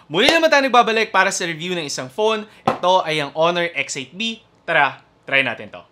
Muli naman tayo nagbabalik para sa review ng isang phone. Ito ay ang Honor X8B. Tara, try natin to.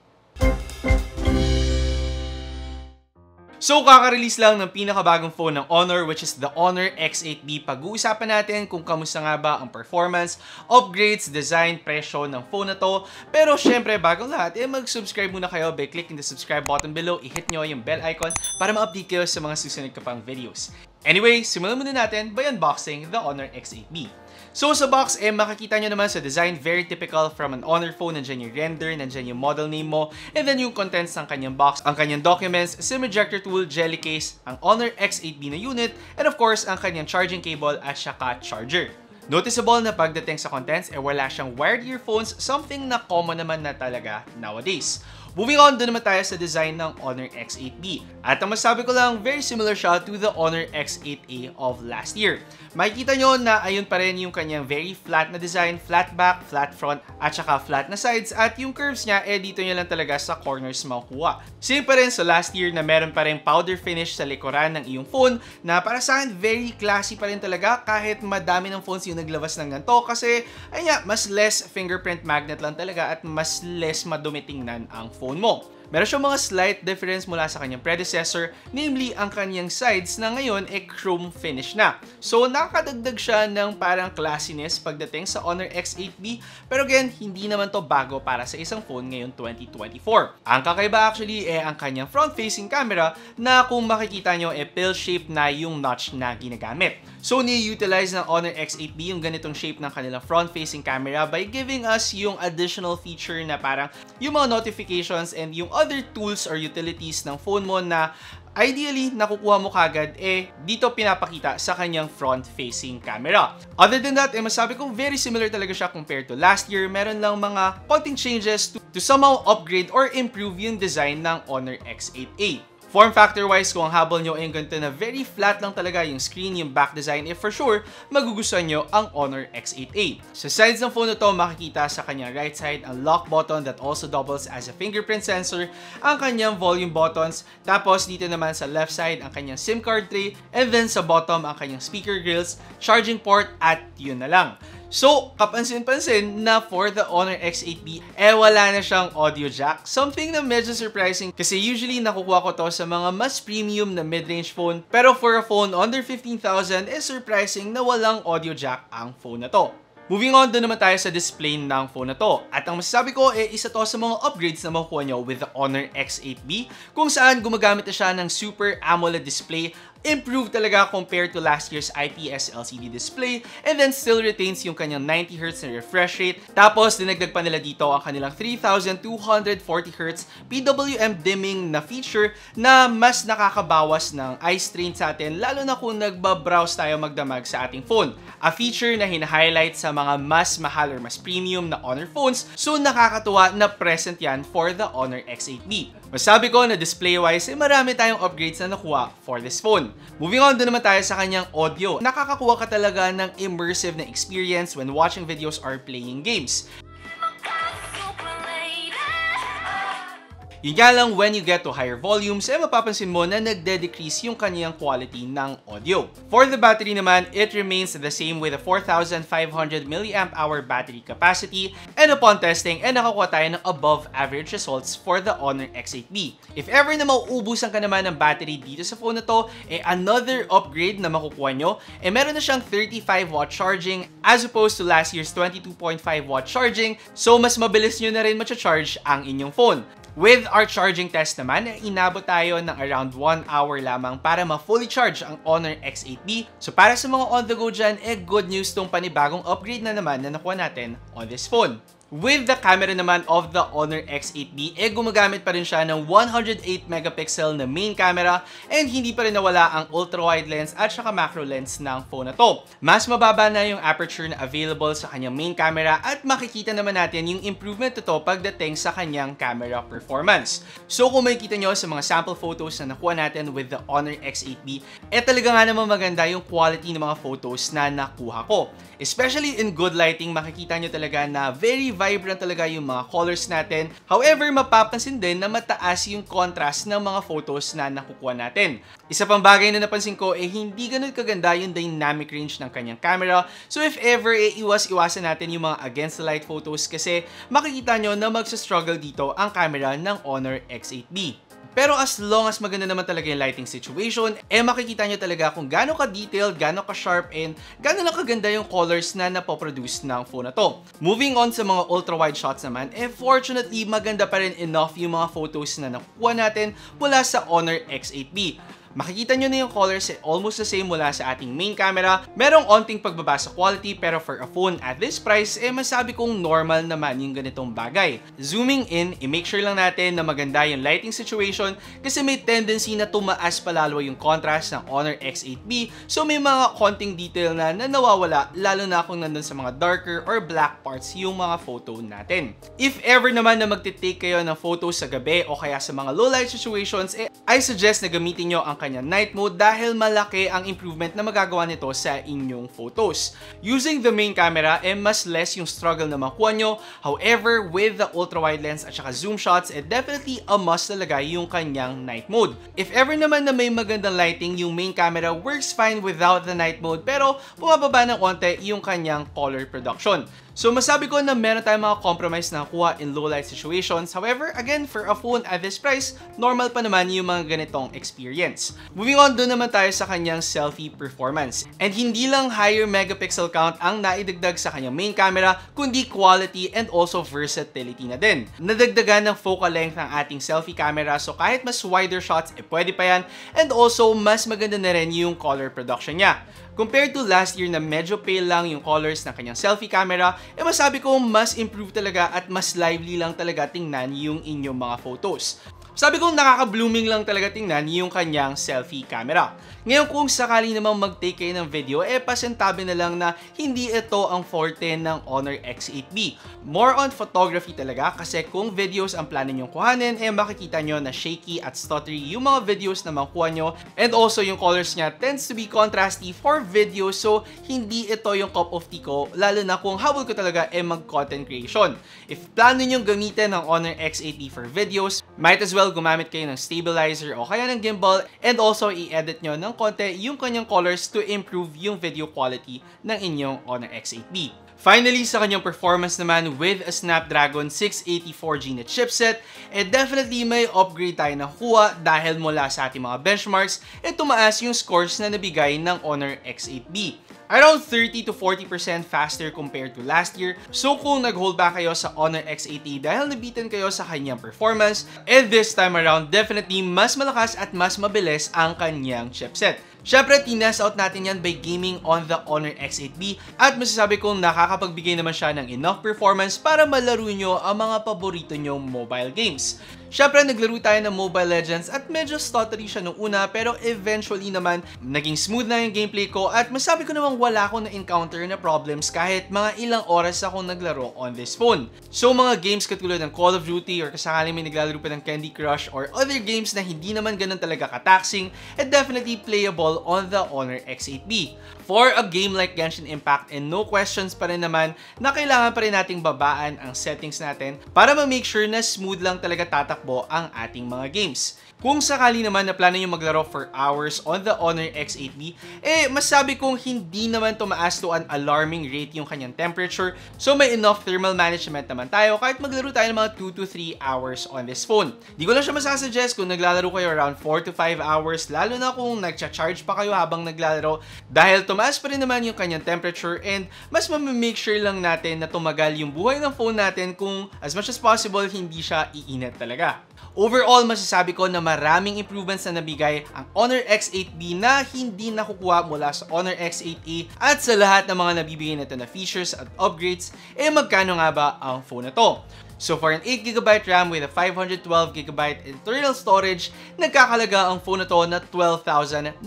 So, kaka-release lang ng pinakabagong phone ng Honor, which is the Honor X8B. Pag-uusapan natin kung kamusta nga ba ang performance, upgrades, design, presyo ng phone na to. Pero syempre, bagong lahat, mag-subscribe muna kayo by clicking the subscribe button below. I-hit nyo yung bell icon para ma-update kayo sa mga susunod ka pang videos. Anyway, simulan muna natin by unboxing the Honor X8B. So sa box, makikita nyo naman sa design, very typical from an Honor phone. Nandiyan yung render, nandiyan yung model name mo, and then yung contents ng kanyang box, ang kanyang documents, SIM ejector tool, jelly case, ang Honor X8B na unit, and of course, ang kanyang charging cable at saka charger. Noticeable na pagdating sa contents, wala siyang wired earphones, something na common naman na talaga nowadays. Moving on, doon naman tayo sa design ng Honor X8B. At ang masabi ko lang, very similar siya to the Honor X8A of last year. Makikita nyo na ayun pa rin yung kanyang very flat na design, flat back, flat front, at saka flat na sides. At yung curves niya, dito nyo lang talaga sa corners makukuha. Same pa rin sa last year na meron pa rin powder finish sa likuran ng iyong phone na para sa akin, very classy pa rin talaga kahit madami ng phones yung naglabas ng ganito kasi ayun nga, mas less fingerprint magnet lang talaga at mas less madumi tingnan ang phone mo. Meron siyang mga slight difference mula sa kanyang predecessor, namely ang kanyang sides na ngayon chrome finish na. So nakakadagdag siya ng parang classiness pagdating sa Honor X8B, pero again, hindi naman to bago para sa isang phone ngayon 2024. Ang kakaiba actually ang kanyang front-facing camera na kung makikita nyo pill shape na yung notch na ginagamit. So ni-utilize ng Honor X8B yung ganitong shape ng kanilang front-facing camera by giving us yung additional feature na parang yung mga notifications and yung other tools or utilities ng phone mo na ideally nakukuha mo kagad dito pinapakita sa kanyang front-facing camera. Other than that, masabi kong very similar talaga siya compared to last year. Meron lang mga konting changes to somehow upgrade or improve yung design ng Honor X8A. Form factor wise, kung ang habol nyo ay ganito na very flat lang talaga yung screen, yung back design, for sure, magugustuhan nyo ang Honor X8A. Sa sides ng phone na to, makikita sa kanyang right side ang lock button that also doubles as a fingerprint sensor, ang kanyang volume buttons, tapos dito naman sa left side ang kanyang SIM card tray, and then sa bottom ang kanyang speaker grills, charging port, at yun na lang. So, kapansin-pansin na for the Honor X8B, wala na siyang audio jack. Something na medyo surprising kasi usually nakukuha ko to sa mga mas premium na mid-range phone. Pero for a phone under 15,000, surprising na walang audio jack ang phone na to. Moving on, doon naman tayo sa display ng phone na to. At ang masasabi ko, isa to sa mga upgrades na makukuha nyo with the Honor X8B, kung saan gumagamit na siya ng Super AMOLED display. Improved talaga compared to last year's IPS LCD display, and then still retains yung kanyang 90Hz na refresh rate. Tapos dinagdag pa nila dito ang kanilang 3240Hz PWM dimming na feature na mas nakakabawas ng eye strain sa atin, lalo na kung nagbabrowse tayo magdamag sa ating phone. A feature na hina-highlight sa mga mas mahal or mas premium na Honor phones, so nakakatuwa na present yan for the Honor X8B. Masabi ko na display-wise, marami tayong upgrades na nakuha for this phone. Moving on, doon naman tayo sa kanyang audio. Nakakakuha ka talaga ng immersive na experience when watching videos or playing games. Yun nga lang, when you get to higher volumes, mapapansin mo na nagde-decrease yung kanyang quality ng audio. For the battery naman, it remains the same with a 4,500 mAh battery capacity, and upon testing, nakakuha tayo ng above average results for the Honor X8B. If ever na mauubusan ka naman ng battery dito sa phone na to, another upgrade na makukuha nyo, meron na siyang 35W charging as opposed to last year's 22.5W charging, so mas mabilis nyo na rin ma-charge ang inyong phone. With our charging test naman, inabot tayo ng around 1 hour lamang para ma-fully charge ang Honor X8B. So para sa mga on-the-go dyan, good news tong panibagong upgrade na naman na nakuha natin on this phone. With the camera naman of the Honor X8B, gumagamit pa rin siya ng 108 megapixel na main camera, and hindi pa rin nawala ang ultra-wide lens at saka macro lens ng phone na to. Mas mababa na yung aperture na available sa kanyang main camera, at makikita naman natin yung improvement to pagdating sa kanyang camera performance. So kung makikita nyo sa mga sample photos na nakuha natin with the Honor X8B, talaga nga naman maganda yung quality ng mga photos na nakuha ko. Especially in good lighting, makikita nyo talaga na very vibrant talaga yung mga colors natin. However, mapapansin din na mataas yung contrast ng mga photos na nakukuha natin. Isa pang bagay na napansin ko hindi ganun kaganda yung dynamic range ng kanyang camera. So if ever, iwas-iwasan natin yung mga against the light photos kasi makikita nyo na magsa-struggle dito ang camera ng Honor X8B. Pero as long as maganda naman talaga yung lighting situation, makikita nyo talaga kung gaano ka-detailed, gaano ka-sharp, and gaano lang kaganda yung colors na napoproduce ng phone na to. Moving on sa mga ultra-wide shots naman, fortunately, maganda pa rin enough yung mga photos na nakuha natin mula sa Honor X8B. Makikita nyo na yung colors almost the same mula sa ating main camera. Merong onting pagbaba sa quality pero for a phone at this price, masabi kong normal naman yung ganitong bagay. Zooming in, make sure lang natin na maganda yung lighting situation kasi may tendency na tumaas palalo yung contrast ng Honor X8B. So may mga konting detail na nawawala lalo na kung nandun sa mga darker or black parts yung mga photo natin. If ever naman na magtitake kayo ng photos sa gabi o kaya sa mga low light situations, I suggest na gamitin nyo ang kanyang night mode dahil malaki ang improvement na magagawa nito sa inyong photos. Using the main camera, mas less yung struggle na makuha nyo. However, with the ultra-wide lens at saka zoom shots, definitely a must talaga yung kanyang night mode. If ever naman na may magandang lighting, yung main camera works fine without the night mode pero bumababa ng konti yung kanyang color production. So masabi ko na meron tayong mga compromise na nakuha in low light situations. However, again, for a phone at this price, normal pa naman yung mga ganitong experience. Moving on, doon naman tayo sa kanyang selfie performance. And hindi lang higher megapixel count ang naidagdag sa kanyang main camera, kundi quality and also versatility na din. Nadagdagan ng focal length ng ating selfie camera, so kahit mas wider shots, pwede pa yan. And also, mas maganda na rin yung color production niya. Compared to last year na medyo pale lang yung colors ng kanyang selfie camera, masabi ko mas improve talaga at mas lively lang talaga tingnan yung inyong mga photos. Sabi ko nakaka-blooming lang talaga tingnan yung kanyang selfie camera. Ngayon kung sakali namang mag-take kayo ng video, pasintabi na lang na hindi ito ang forte ng Honor X8B. More on photography talaga kasi kung videos ang plano nyong kuhanin, makikita nyo na shaky at stuttery yung mga videos na makuha nyo. And also yung colors niya tends to be contrasty for videos, so hindi ito yung cup of tea ko, lalo na kung habol ko talaga mag-content creation. If plano nyong gamitin ang Honor X8B for videos, might as well gumamit kayo ng stabilizer o kaya ng gimbal and also i-edit nyo ng konti yung kanyang colors to improve yung video quality ng inyong Honor X8B. Finally, sa kanyang performance naman with a Snapdragon 684G na chipset, definitely may upgrade tayo nakuha dahil mula sa ating mga benchmarks, tumaas yung scores na nabigay ng Honor X8B. Around 30 to 40% faster compared to last year. So kung nag-hold back kayo sa Honor X8A dahil nabitin kayo sa kanyang performance, this time around, definitely mas malakas at mas mabilis ang kanyang chipset. Syempre, tinest out natin yan by gaming on the Honor X8B at masasabi kong nakakapagbigay naman siya ng enough performance para malaro nyo ang mga paborito nyong mobile games. Syempre, naglaro tayo ng Mobile Legends at medyo stuttery siya nung una pero eventually naman, naging smooth na yung gameplay ko at masabi ko namang wala akong na-encounter na problems kahit mga ilang oras akong naglaro on this phone. So mga games katulad ng Call of Duty or kasakaling may naglalaro pa ng Candy Crush or other games na hindi naman ganun talaga kataxing, definitely playable on the Honor X8B. For a game like Genshin Impact, no questions pa rin naman na kailangan pa rin nating babaan ang settings natin para ma-make sure na smooth lang talaga tatakbo ang ating mga games. Kung sakali naman na plano nyo maglaro for hours on the Honor X8B, masabi kong hindi naman tumaas to an alarming rate yung kanyang temperature. So may enough thermal management naman tayo kahit maglaro tayo ng mga 2 to 3 hours on this phone. Di ko lang siya masasuggest kung naglalaro kayo around 4 to 5 hours, lalo na kung nagcha-charge pa kayo habang naglalaro dahil tumaas pa rin naman yung kanyang temperature and mas mamimake sure lang natin na tumagal yung buhay ng phone natin kung as much as possible hindi siya iinit talaga. Overall, masasabi ko na maraming improvements na nabigay ang Honor X8B na hindi nakukuha mula sa Honor X8A at sa lahat ng mga nabibigay nito na features at upgrades, magkano nga ba ang phone na to? So for an 8GB RAM with a 512GB internal storage, nagkakalaga ang phone na to na 12,999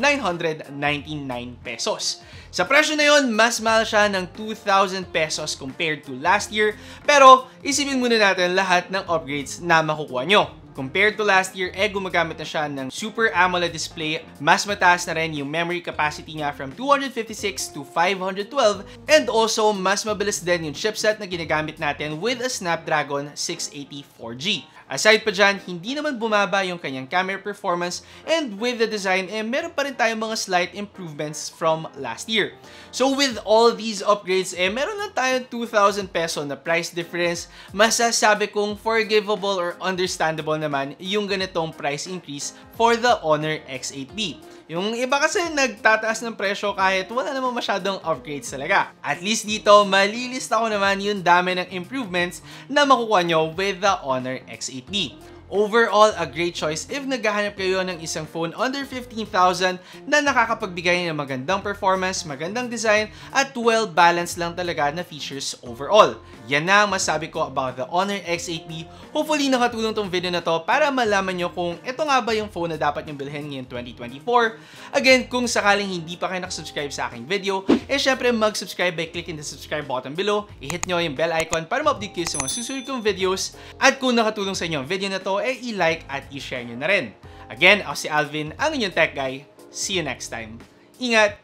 pesos. Sa presyo na yon, mas mahal siya ng 2,000 pesos compared to last year, pero isipin muna natin lahat ng upgrades na makukuha nyo. Compared to last year, gumagamit na siya ng Super AMOLED display. Mas mataas na rin yung memory capacity niya from 256 to 512. And also, mas mabilis din yung chipset na ginagamit natin with a Snapdragon 680 4G. Aside pa dyan, hindi naman bumaba yung kanyang camera performance, and with the design, meron pa rin tayong mga slight improvements from last year. So with all these upgrades, meron lang tayong 2,000 peso na price difference. Masasabi kong forgivable or understandable naman yung ganitong price increase for the Honor X8B. Yung iba kasi nagtataas ng presyo kahit wala namang masyadong upgrades talaga. At least dito, malilista ko naman yung dami ng improvements na makukuha nyo with the Honor X8B. Overall, a great choice if naghahanap kayo ng isang phone under 15,000 na nakakapagbigay ng magandang performance, magandang design, at well-balanced lang talaga na features overall. Yan na ang masabi ko about the Honor X8B. Hopefully nakatulong tong video na to para malaman nyo kung ito nga ba yung phone na dapat nyo bilhin ngayong 2024. Again, kung sakaling hindi pa kayo nakasubscribe sa aking video, syempre mag-subscribe by clicking the subscribe button below. I-hit nyo yung bell icon para ma-update kayo sa mga susunod kong videos. At kung nakatulong sa inyo ang video na to, i-like at i-share nyo na rin. Again, ako si Alvin, ang inyong tech guy. See you next time. Ingat!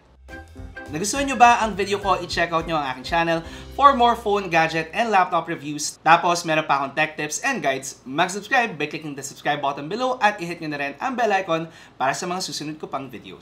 Nagustuhan nyo ba ang video ko? I-check out nyo ang aking channel for more phone, gadget, and laptop reviews. Tapos, meron pa akong tech tips and guides. Mag-subscribe by clicking the subscribe button below at i-hit nyo na rin ang bell icon para sa mga susunod ko pang videos.